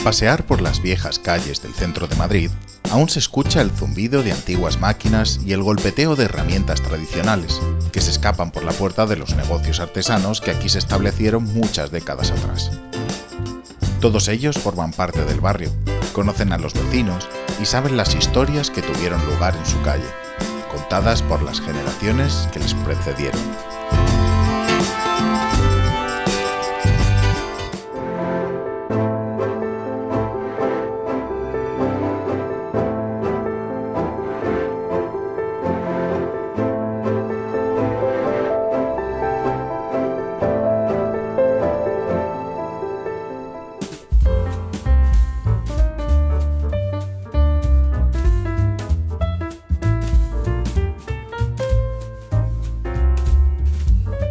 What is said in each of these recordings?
pasear por las viejas calles del centro de Madrid, aún se escucha el zumbido de antiguas máquinas y el golpeteo de herramientas tradicionales, que se escapan por la puerta de los negocios artesanos que aquí se establecieron muchas décadas atrás. Todos ellos forman parte del barrio, conocen a los vecinos y saben las historias que tuvieron lugar en su calle, contadas por las generaciones que les precedieron.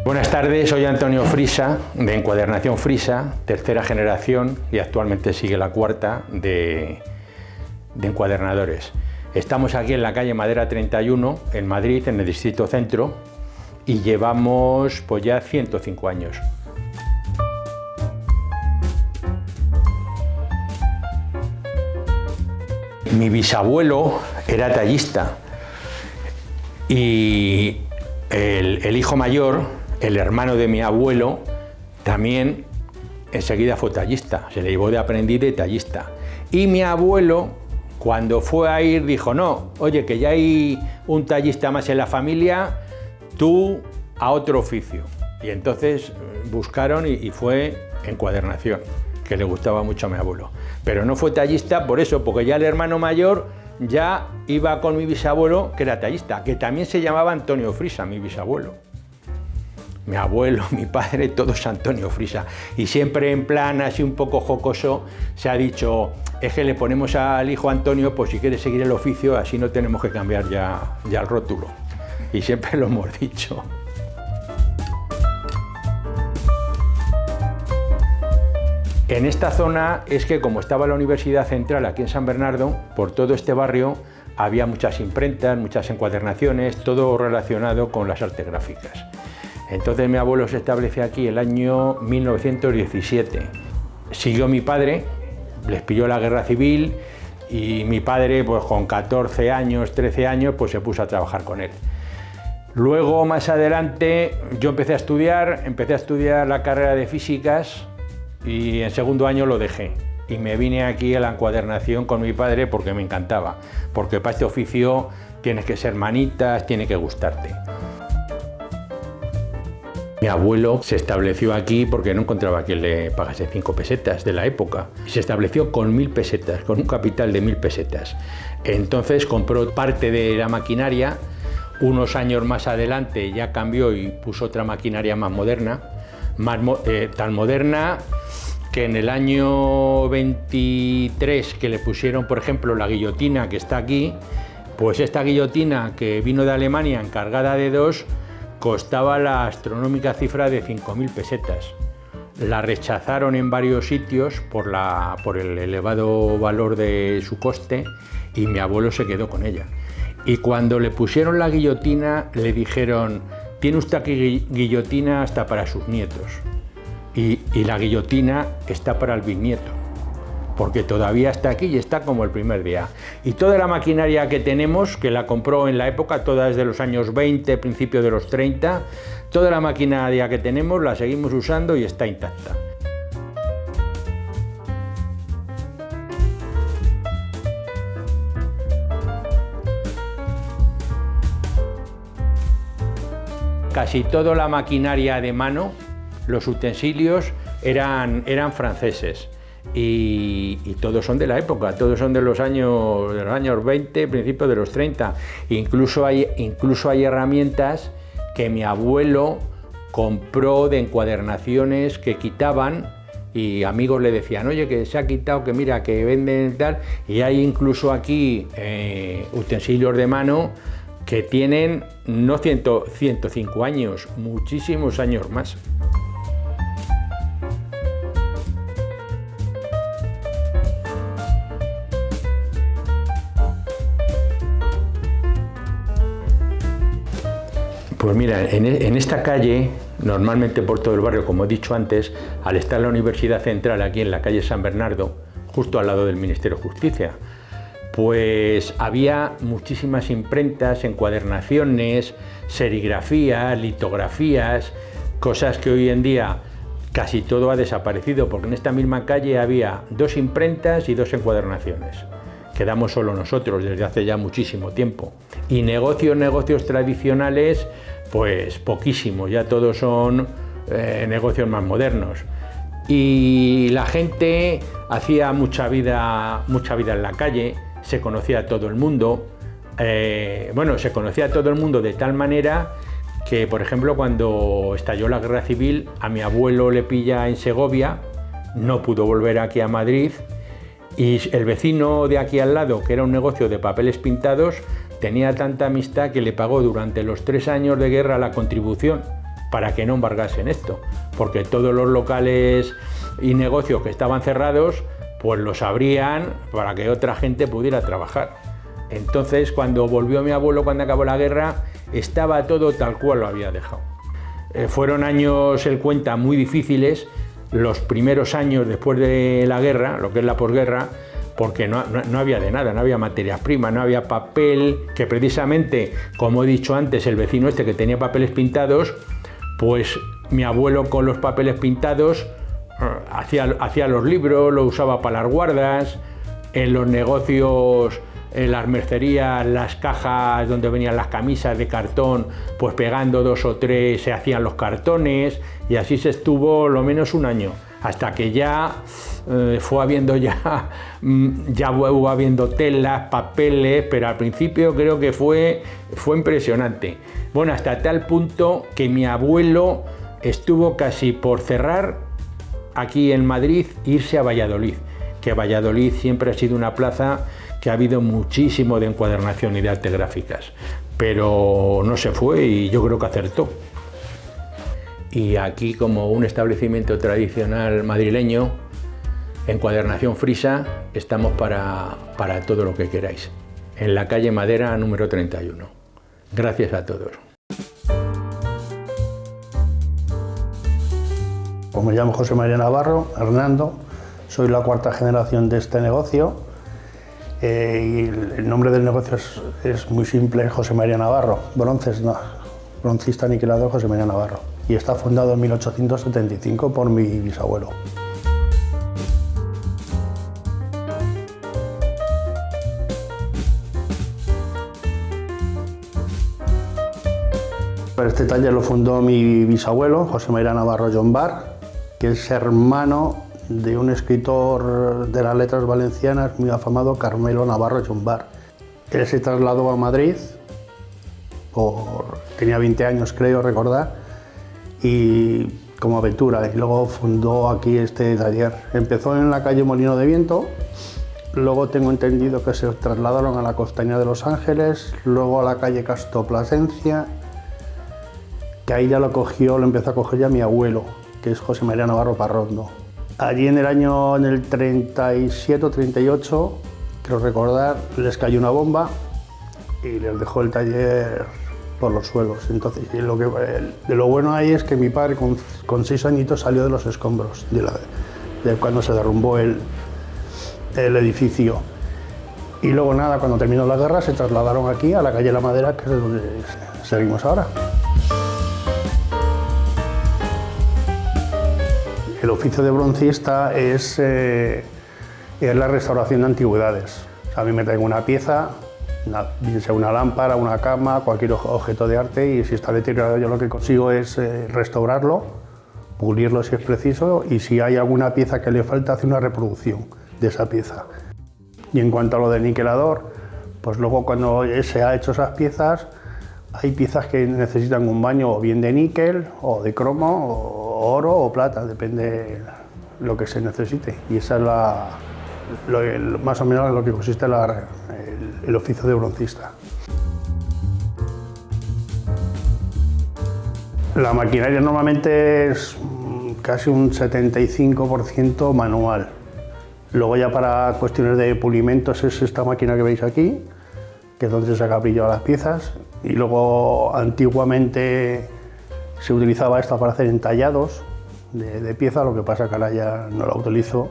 Buenas tardes, soy Antonio Frisa, de Encuadernación Frisa, tercera generación y actualmente sigue la cuarta de encuadernadores. Estamos aquí en la calle Madera 31, en Madrid, en el Distrito Centro, y llevamos pues ya 105 años. Mi bisabuelo era tallista y el hijo mayor, el hermano de mi abuelo, también enseguida fue tallista, se le llevó de aprendiz de tallista. Y mi abuelo, cuando fue a ir, dijo, no, oye, que ya hay un tallista más en la familia, tú a otro oficio. Y entonces buscaron y fue encuadernación, que le gustaba mucho a mi abuelo. Pero no fue tallista por eso, porque ya el hermano mayor ya iba con mi bisabuelo, que era tallista, que también se llamaba Antonio Frisa, mi bisabuelo. Mi abuelo, mi padre, todos Antonio Frisa. Y siempre en plan así un poco jocoso se ha dicho, es que le ponemos al hijo Antonio, pues si quiere seguir el oficio, así no tenemos que cambiar ya el rótulo. Y siempre lo hemos dicho. En esta zona es que como estaba la Universidad Central aquí en San Bernardo, por todo este barrio había muchas imprentas, muchas encuadernaciones, todo relacionado con las artes gráficas. Entonces mi abuelo se establece aquí el año 1917. Siguió mi padre, les pilló la guerra civil y mi padre pues con 14 años, 13 años pues se puso a trabajar con él. Luego más adelante yo empecé a estudiar la carrera de físicas y en segundo año lo dejé. Y me vine aquí a la encuadernación con mi padre porque me encantaba, porque para este oficio tienes que ser manitas, tiene que gustarte. Mi abuelo se estableció aquí porque no encontraba quien le pagase 5 pesetas de la época. Se estableció con 1000 pesetas, con un capital de 1000 pesetas. Entonces compró parte de la maquinaria, unos años más adelante ya cambió y puso otra maquinaria más moderna, tan moderna que en el año 23 que le pusieron, por ejemplo, la guillotina que está aquí, pues esta guillotina que vino de Alemania encargada de 2, costaba la astronómica cifra de 5000 pesetas. La rechazaron en varios sitios por el elevado valor de su coste y mi abuelo se quedó con ella. Y cuando le pusieron la guillotina le dijeron, tiene usted aquí guillotina hasta para sus nietos. Y la guillotina está para el bisnieto, porque todavía está aquí y está como el primer día. Y toda la maquinaria que tenemos, que la compró en la época, toda es de los años 20, principios de los 30, toda la maquinaria que tenemos la seguimos usando y está intacta. Casi toda la maquinaria de mano, los utensilios eran franceses. Y todos son de la época, todos son de los años 20, principios de los 30. Incluso hay herramientas que mi abuelo compró de encuadernaciones que quitaban y amigos le decían, oye, que se ha quitado, que mira, que venden tal. Y hay incluso aquí utensilios de mano que tienen no 105 años, muchísimos años más. Pues mira, en esta calle, normalmente por todo el barrio, como he dicho antes, al estar la Universidad Central aquí en la calle San Bernardo, justo al lado del Ministerio de Justicia. Pues había muchísimas imprentas, encuadernaciones, serigrafías, litografías, cosas que hoy en día casi todo ha desaparecido, porque en esta misma calle había 2 imprentas y 2 encuadernaciones. Quedamos solo nosotros desde hace ya muchísimo tiempo. Y negocios tradicionales, pues poquísimos, ya todos son negocios más modernos. Y la gente hacía mucha vida en la calle, se conocía a todo el mundo. Se conocía a todo el mundo de tal manera que, por ejemplo, cuando estalló la guerra civil, a mi abuelo le pilla en Segovia, no pudo volver aquí a Madrid, y el vecino de aquí al lado, que era un negocio de papeles pintados, tenía tanta amistad que le pagó durante los 3 años de guerra la contribución para que no embargasen esto, porque todos los locales y negocios que estaban cerrados, pues los abrían para que otra gente pudiera trabajar. Entonces, cuando volvió mi abuelo, cuando acabó la guerra, estaba todo tal cual lo había dejado. Fueron años, él cuenta, muy difíciles, los primeros años después de la guerra, lo que es la posguerra, porque no había de nada, no había materias primas, no había papel, que precisamente, como he dicho antes, el vecino este que tenía papeles pintados, pues mi abuelo con los papeles pintados hacía los libros, lo usaba para las guardas, en los negocios, en las mercerías, las cajas donde venían las camisas de cartón, pues pegando 2 o 3 se hacían los cartones, y así se estuvo lo menos un año, hasta que ya fue habiendo hubo habiendo telas, papeles, pero al principio creo que fue impresionante. Bueno, hasta tal punto que mi abuelo estuvo casi por cerrar aquí en Madrid, irse a Valladolid, que Valladolid siempre ha sido una plaza que ha habido muchísimo de encuadernación y de artes gráficas, pero no se fue y yo creo que acertó. Y aquí, como un establecimiento tradicional madrileño, encuadernación frisa, estamos para todo lo que queráis. En la calle Madera, número 31. Gracias a todos. Pues me llamo José María Navarro, Hernando, soy la 4ª generación de este negocio. Y el nombre del negocio es muy simple, José María Navarro, broncista aniquilador José María Navarro, y está fundado en 1875 por mi bisabuelo. Este taller lo fundó mi bisabuelo, José María Navarro Llombar, que es hermano de un escritor de las letras valencianas muy afamado, Carmelo Navarro Llombar. Él se trasladó a Madrid, tenía 20 años creo recordar, y como aventura, y luego fundó aquí este taller. Empezó en la calle Molino de Viento, luego tengo entendido que se trasladaron a la Costanera de Los Ángeles, luego a la calle Castro Plasencia, que ahí ya lo empezó a coger ya mi abuelo, que es José María Navarro Parrondo. Allí en el 37 o 38, creo recordar, les cayó una bomba y les dejó el taller por los suelos. Entonces, de lo bueno ahí es que mi padre con 6 añitos salió de los escombros de cuando se derrumbó el edificio. Y luego nada, cuando terminó la guerra se trasladaron aquí a la calle La Madera, que es donde seguimos ahora. El oficio de broncista es la restauración de antigüedades. O sea, a mí me traigo una pieza, bien sea una lámpara, una cama, cualquier objeto de arte, y si está deteriorado yo lo que consigo es restaurarlo, pulirlo si es preciso, y si hay alguna pieza que le falta, hacer una reproducción de esa pieza. Y en cuanto a lo del niquelador, pues luego cuando se ha hecho esas piezas, hay piezas que necesitan un baño o bien de níquel, o de cromo, o oro o plata, depende lo que se necesite. Y esa es más o menos en lo que consiste el oficio de broncista. La maquinaria normalmente es casi un 75% manual. Luego ya para cuestiones de pulimentos es esta máquina que veis aquí, que es donde se saca brillo a las piezas. Y luego antiguamente se utilizaba esta para hacer entallados de pieza, lo que pasa que ahora ya no la utilizo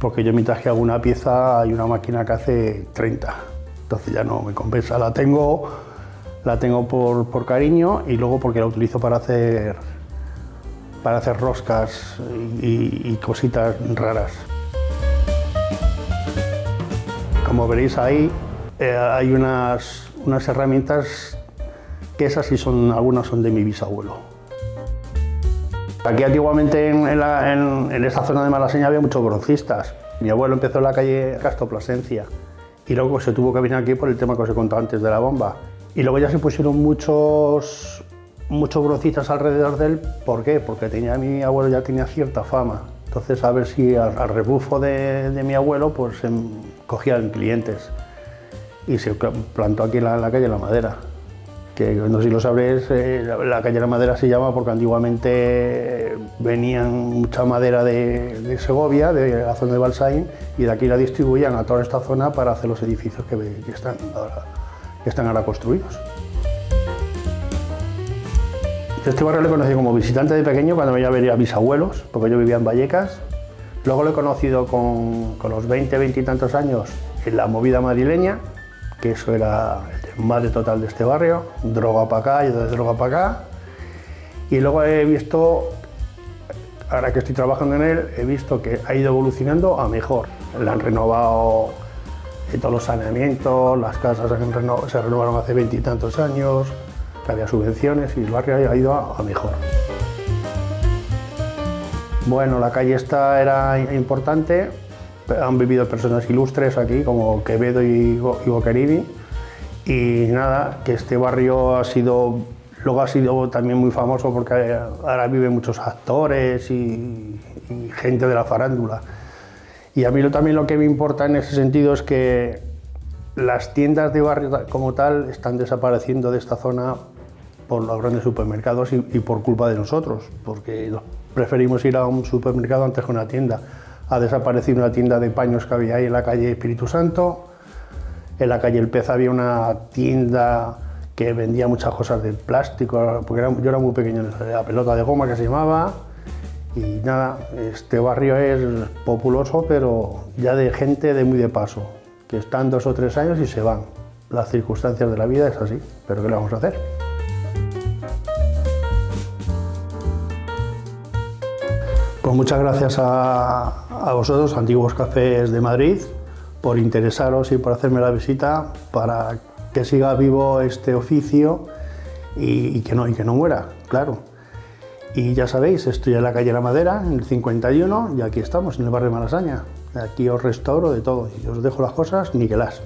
porque yo mientras que hago una pieza hay una máquina que hace 30, entonces ya no me compensa. La tengo por cariño y luego porque la utilizo para hacer roscas y cositas raras. Como veréis ahí, hay unas herramientas que esas sí algunas son de mi bisabuelo. Aquí antiguamente en esta zona de Malasaña había muchos broncistas. Mi abuelo empezó en la calle Castro Plasencia y luego se tuvo que venir aquí por el tema que os he contado antes de la bomba. Y luego ya se pusieron muchos broncistas alrededor de él. ¿Por qué? Porque mi abuelo ya tenía cierta fama. Entonces, a ver si al rebufo de mi abuelo, pues cogían clientes. Y se plantó aquí en la calle La Madera. Que no sé si lo sabréis, la calle La Madera se llama porque antiguamente venían mucha madera de Segovia, de la zona de Balsaín, y de aquí la distribuían a toda esta zona para hacer los edificios que están ahora construidos. Este barrio lo he conocido como visitante de pequeño cuando me iba a ver a mis abuelos, porque yo vivía en Vallecas. Luego lo he conocido con los 20 y tantos años en la movida madrileña, que eso era el madre total de este barrio, droga para acá y de droga para acá. Y luego he visto, ahora que estoy trabajando en él, he visto que ha ido evolucionando a mejor. Le han renovado todos los saneamientos, las casas se renovaron hace 20 y tantos años, que había subvenciones y el barrio ha ido a mejor. Bueno, la calle esta era importante, han vivido personas ilustres aquí como Quevedo y Boccherini, y nada, que este barrio luego ha sido también muy famoso porque ahora viven muchos actores y gente de la farándula. Y a mí también lo que me importa en ese sentido es que las tiendas de barrio como tal están desapareciendo de esta zona por los grandes supermercados y por culpa de nosotros, porque preferimos ir a un supermercado antes que una tienda. Ha desaparecido una tienda de paños que había ahí en la calle Espíritu Santo. En la calle El Pez había una tienda que vendía muchas cosas de plástico, porque yo era muy pequeño, la pelota de goma que se llamaba. Y nada, este barrio es populoso, pero ya de gente muy de paso, que están 2 o 3 años y se van. Las circunstancias de la vida es así, pero ¿qué le vamos a hacer? Pues muchas gracias a vosotros, Antiguos Cafés de Madrid, por interesaros y por hacerme la visita para que siga vivo este oficio y que no muera, claro. Y ya sabéis, estoy en la calle La Madera, en el 51, y aquí estamos, en el barrio de Malasaña. Aquí os restauro de todo y os dejo las cosas niqueladas.